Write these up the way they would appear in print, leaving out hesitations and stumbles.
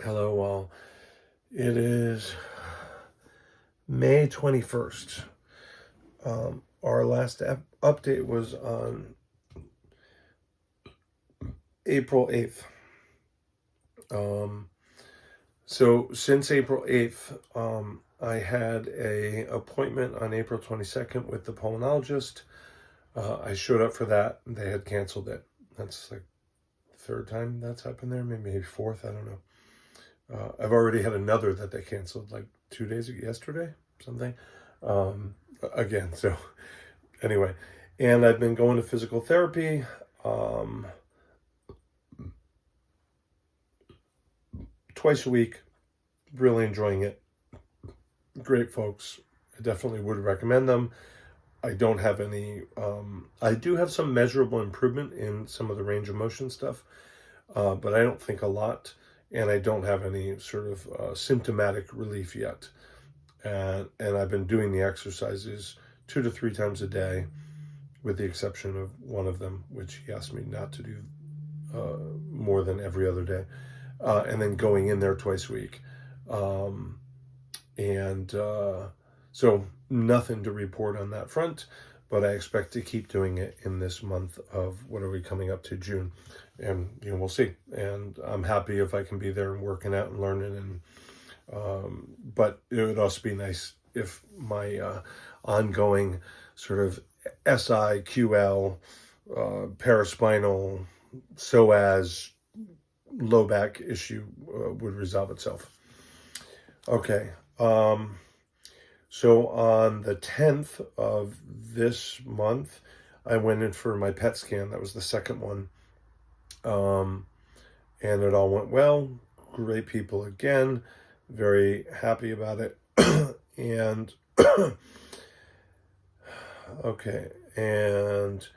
Hello, all. It is May 21st. Our last update was on April 8th. So since April 8th, I had a appointment on April 22nd with the pulmonologist. I showed up for that. They had canceled it. That's like the third time that's happened there, maybe fourth. I don't know. I've already had another that they canceled like 2 days ago, yesterday, something. Again, so anyway, and I've been going to physical therapy twice a week. Really enjoying it. Great folks. I definitely would recommend them. I don't have any. I do have some measurable improvement in some of the range of motion stuff, but I don't think a lot, and I don't have any sort of symptomatic relief yet. And I've been doing the exercises 2 to 3 times a day, with the exception of one of them, which he asked me not to do more than every other day, and then going in there twice a week. So nothing to report on that front, but I expect to keep doing it in this month of, what are we coming up to, June, and we'll see. And I'm happy if I can be there and working out and learning, and but it would also be nice if my ongoing sort of SIQL, paraspinal, psoas, low back issue would resolve itself. Okay. So on the 10th of this month, I went in for my PET scan. That was the second one. And it all went well. Great people again. Very happy about it. And okay. And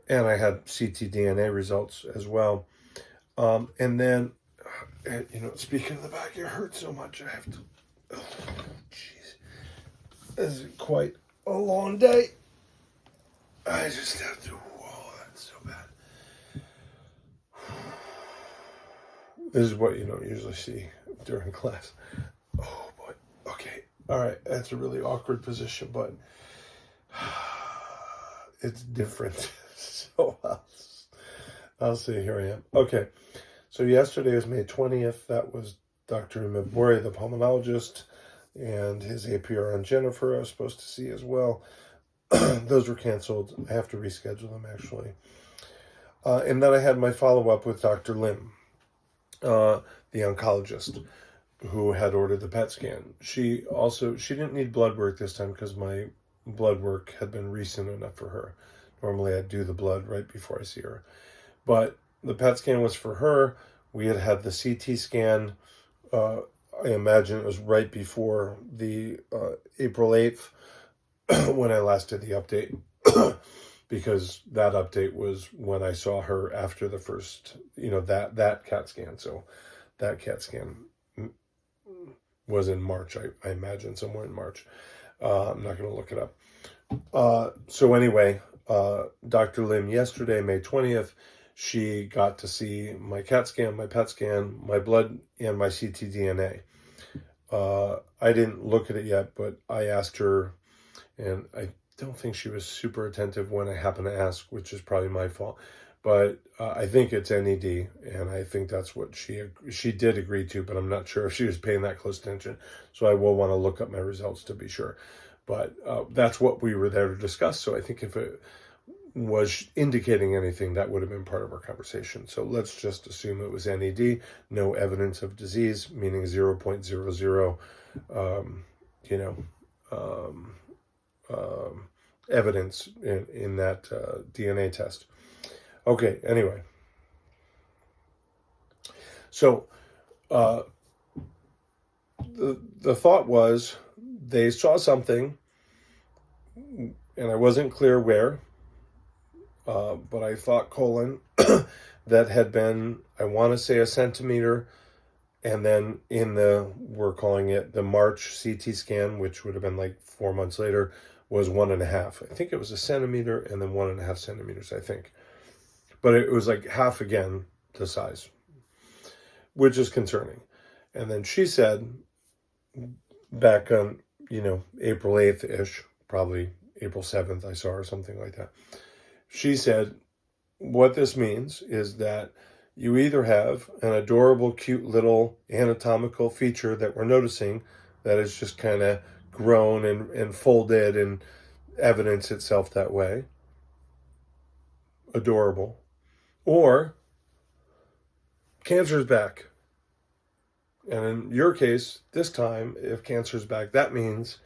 I had ctDNA results as well. And then, speaking of the back, it hurts so much. I have to. Oh, jeez. This is quite a long day. I just have to. Whoa, that's so bad. This is what you don't usually see during class. Oh, boy. Okay. All right. That's a really awkward position, but it's different. So I'll see. Here I am. Okay. So yesterday was May 20th. That was Dr. Mibori, the pulmonologist, and his APR on Jennifer I was supposed to see as well. Those were canceled. I have to reschedule them, actually. And then I had my follow-up with Dr. Lim, the oncologist, who had ordered the PET scan. She didn't need blood work this time because my blood work had been recent enough for her. Normally I'd do the blood right before I see her. But the PET scan was for her. We had the CT scan. I imagine it was right before the April 8th when I last did the update, because that update was when I saw her after the first, that CAT scan. So that CAT scan was in March, I imagine, somewhere in March. I'm not going to look it up. So anyway, Dr. Lim yesterday, May 20th, she got to see my CAT scan, my PET scan, my blood, and my ctDNA. I didn't look at it yet, but I asked her, and I don't think she was super attentive when I happened to ask, which is probably my fault. But I think it's NED, and I think that's what she did agree to, but I'm not sure if she was paying that close attention. So I will want to look up my results to be sure. But that's what we were there to discuss. So I think if it was indicating anything, that would have been part of our conversation. So let's just assume it was NED, no evidence of disease, meaning 0.00, evidence in that DNA test. Okay, anyway. So the thought was they saw something, and I wasn't clear where, but I thought colon that had been, I want to say, a centimeter, and then we're calling it the March CT scan, which would have been like 4 months later, was 1.5. I think it was a centimeter and then 1.5 centimeters, I think. But it was like half again the size. which is concerning. And then she said, back on, April 8th-ish, probably April 7th, I saw her, something like that. She said, what this means is that you either have an adorable, cute little anatomical feature that we're noticing that is just kind of grown and folded and evidence itself that way. Adorable. Or cancer's back. And in your case, this time, if cancer's back, that means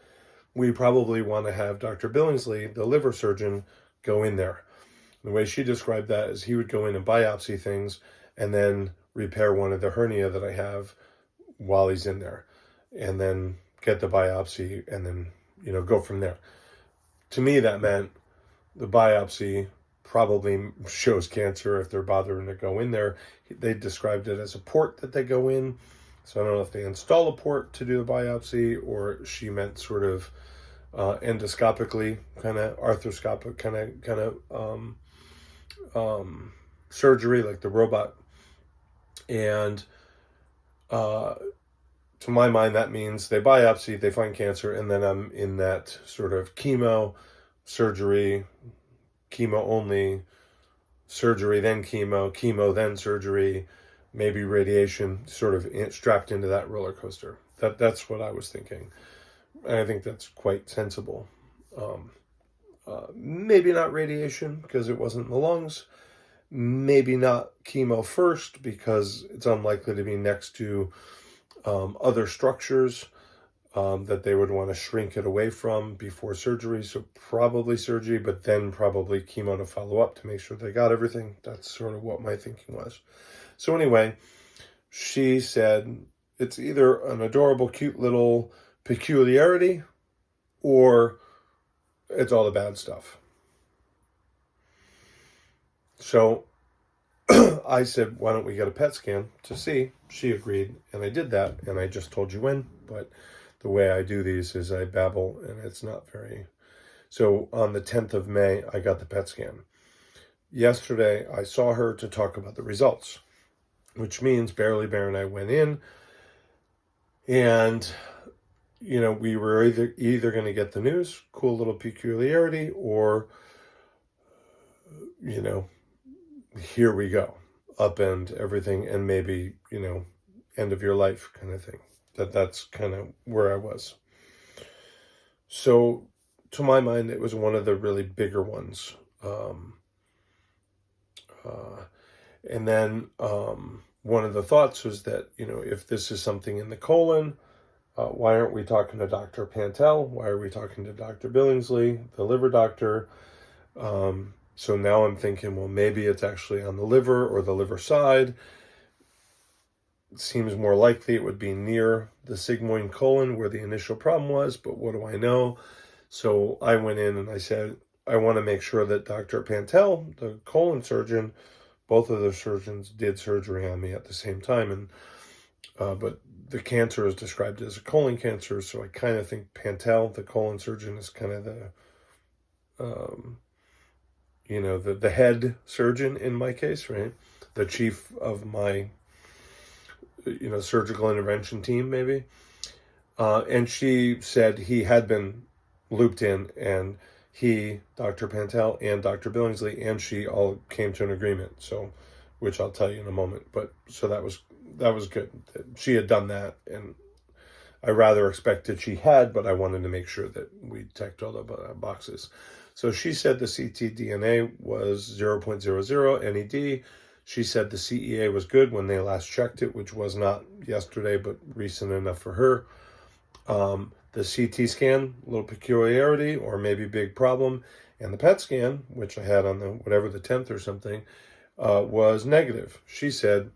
we probably want to have Dr. Billingsley, the liver surgeon, go in there. The way she described that is he would go in and biopsy things and then repair one of the hernia that I have while he's in there, and then get the biopsy and then, go from there. To me, that meant the biopsy probably shows cancer if they're bothering to go in there. They described it as a port that they go in. So I don't know if they install a port to do the biopsy, or she meant sort of endoscopically, kind of arthroscopic, kind of surgery, like the robot. And to my mind, that means they biopsy, they find cancer, and then I'm in that sort of chemo, surgery, chemo only, surgery, then chemo, chemo, then surgery, maybe radiation, sort of strapped into that roller coaster. That's what I was thinking. And I think that's quite sensible. Maybe not radiation because it wasn't in the lungs. Maybe not chemo first because it's unlikely to be next to other structures that they would want to shrink it away from before surgery. So probably surgery, but then probably chemo to follow up to make sure they got everything. That's sort of what my thinking was. So anyway, she said it's either an adorable, cute little peculiarity or it's all the bad stuff. So I said, why don't we get a PET scan to see? She agreed, and I did that, and I just told you when, but the way I do these is I babble, and it's not very... So on the 10th of May, I got the PET scan. Yesterday, I saw her to talk about the results, which means Barely Bear and I went in, and, we were either going to get the news, cool little peculiarity, or, here we go, upend everything, and maybe, end of your life kind of thing. That's kind of where I was. So to my mind, it was one of the really bigger ones. And then one of the thoughts was that, if this is something in the colon, why aren't we talking to Dr. Pantel? Why are we talking to Dr. Billingsley, the liver doctor? So now I'm thinking, well, maybe it's actually on the liver or the liver side. It seems more likely it would be near the sigmoid colon where the initial problem was, but what do I know? So I went in and I said, I want to make sure that Dr. Pantel, the colon surgeon, both of the surgeons did surgery on me at the same time. And but the cancer is described as a colon cancer, so I kind of think Pantel, the colon surgeon, is kind of the head surgeon in my case, right? The chief of my, surgical intervention team, maybe. And she said he had been looped in, and he, Dr. Pantel, and Dr. Billingsley, and she all came to an agreement. So, which I'll tell you in a moment. But so that was good. She had done that, and I rather expected she had, but I wanted to make sure that we checked all the boxes. So she said the ctDNA was 0.00 NED. She said the CEA was good when they last checked it, which was not yesterday, but recent enough for her. The CT scan, a little peculiarity or maybe big problem. And the PET scan, which I had on the 10th or something, was negative. She said,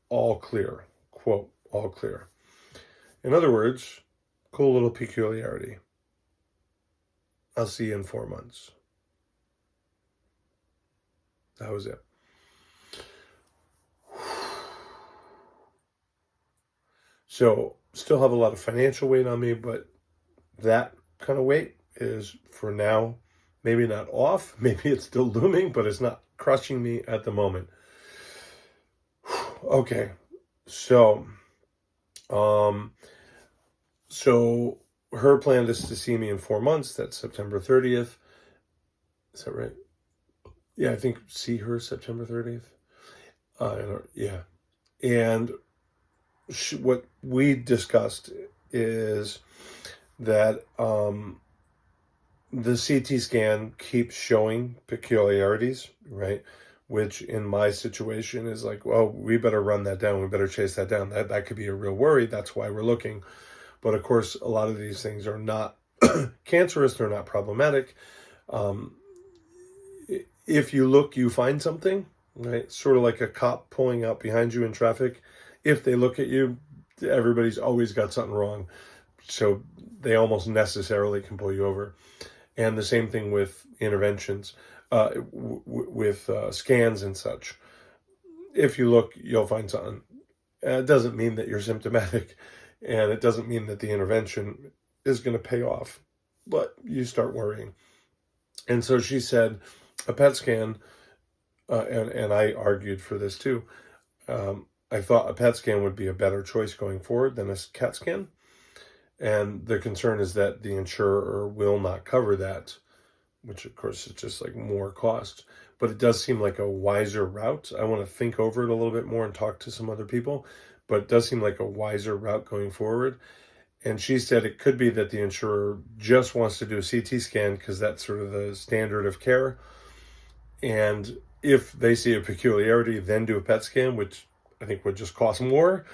all clear. Quote, all clear. In other words, cool little peculiarity. I'll see you in 4 months. That was it. So, still have a lot of financial weight on me, but that kind of weight is, for now, maybe not off. Maybe it's still looming, but it's not crushing me at the moment. Okay, So, um, so her plan is to see me in 4 months. That's September 30th. Is that right? Yeah, I think see her September 30th. Yeah. And what we discussed is that the CT scan keeps showing peculiarities, right? Which in my situation is like, well, we better run that down. We better chase that down. That could be a real worry. That's why we're looking. But of course, a lot of these things are not cancerous. They're not problematic. Um, if you look, you find something, right? Sort of like a cop pulling out behind you in traffic. If they look at you, everybody's always got something wrong. So they almost necessarily can pull you over. And the same thing with interventions, with scans and such. If you look, you'll find something. It doesn't mean that you're symptomatic, and it doesn't mean that the intervention is going to pay off, but you start worrying. And so she said a PET scan, and I argued for this too. I thought a PET scan would be a better choice going forward than a CAT scan. And the concern is that the insurer will not cover that, which of course is just like more cost. But it does seem like a wiser route. I want to think over it a little bit more and talk to some other people, but it does seem like a wiser route going forward. And she said it could be that the insurer just wants to do a CT scan because that's sort of the standard of care. And if they see a peculiarity, then do a PET scan, which I think would just cost more.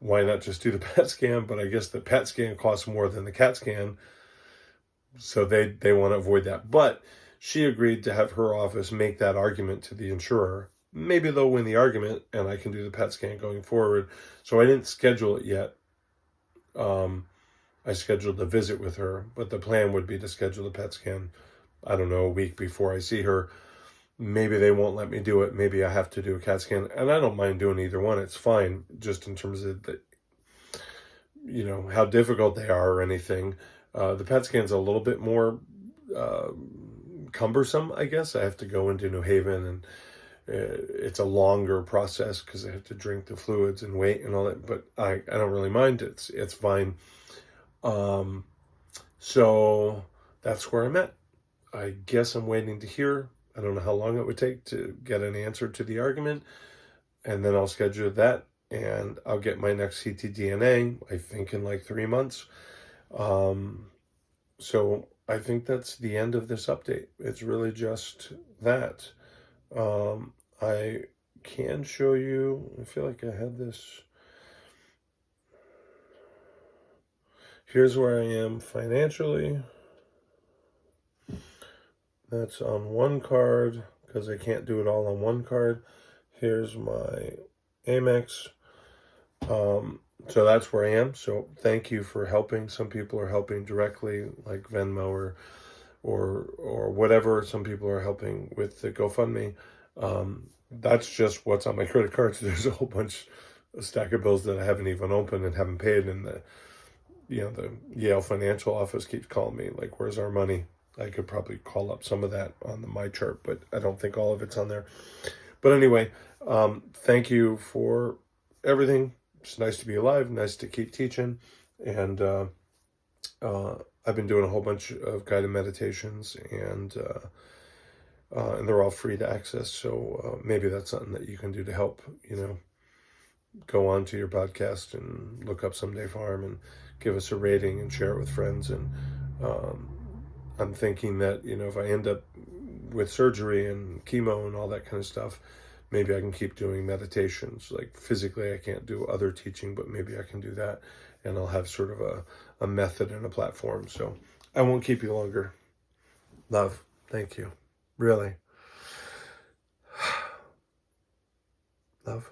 Why not just do the PET scan? But I guess the PET scan costs more than the CAT scan. So they want to avoid that. But she agreed to have her office make that argument to the insurer. Maybe they'll win the argument and I can do the PET scan going forward. So I didn't schedule it yet. I scheduled a visit with her, but the plan would be to schedule the PET scan, I don't know, a week before I see her. Maybe they won't let me do it. Maybe I have to do a CAT scan. And I don't mind doing either one. It's fine, just in terms of how difficult they are or anything. The PET scan's a little bit more cumbersome, I guess. I have to go into New Haven, and it's a longer process because I have to drink the fluids and wait and all that. But I don't really mind. It's fine. So that's where I'm at. I guess I'm waiting to hear. I don't know how long it would take to get an answer to the argument, and then I'll schedule that, and I'll get my next ctDNA, I think in like 3 months. So I think that's the end of this update. It's really just that. I can show you, I feel like I had this. Here's where I am financially. That's on one card because I can't do it all on one card. Here's my Amex. So that's where I am. So thank you for helping. Some people are helping directly, like Venmo or whatever. Some people are helping with the GoFundMe. That's just what's on my credit cards. There's a whole stack of bills that I haven't even opened and haven't paid. And the Yale financial office keeps calling me like, where's our money? I could probably call up some of that on my chart, but I don't think all of it's on there. But anyway, thank you for everything. It's nice to be alive, nice to keep teaching. And I've been doing a whole bunch of guided meditations, and they're all free to access. So maybe that's something that you can do to help, go on to your podcast and look up Someday Farm and give us a rating and share it with friends. And I'm thinking that, if I end up with surgery and chemo and all that kind of stuff, maybe I can keep doing meditations. Like physically, I can't do other teaching, but maybe I can do that. And I'll have sort of a method and a platform. So I won't keep you longer. Love. Thank you. Really. Love.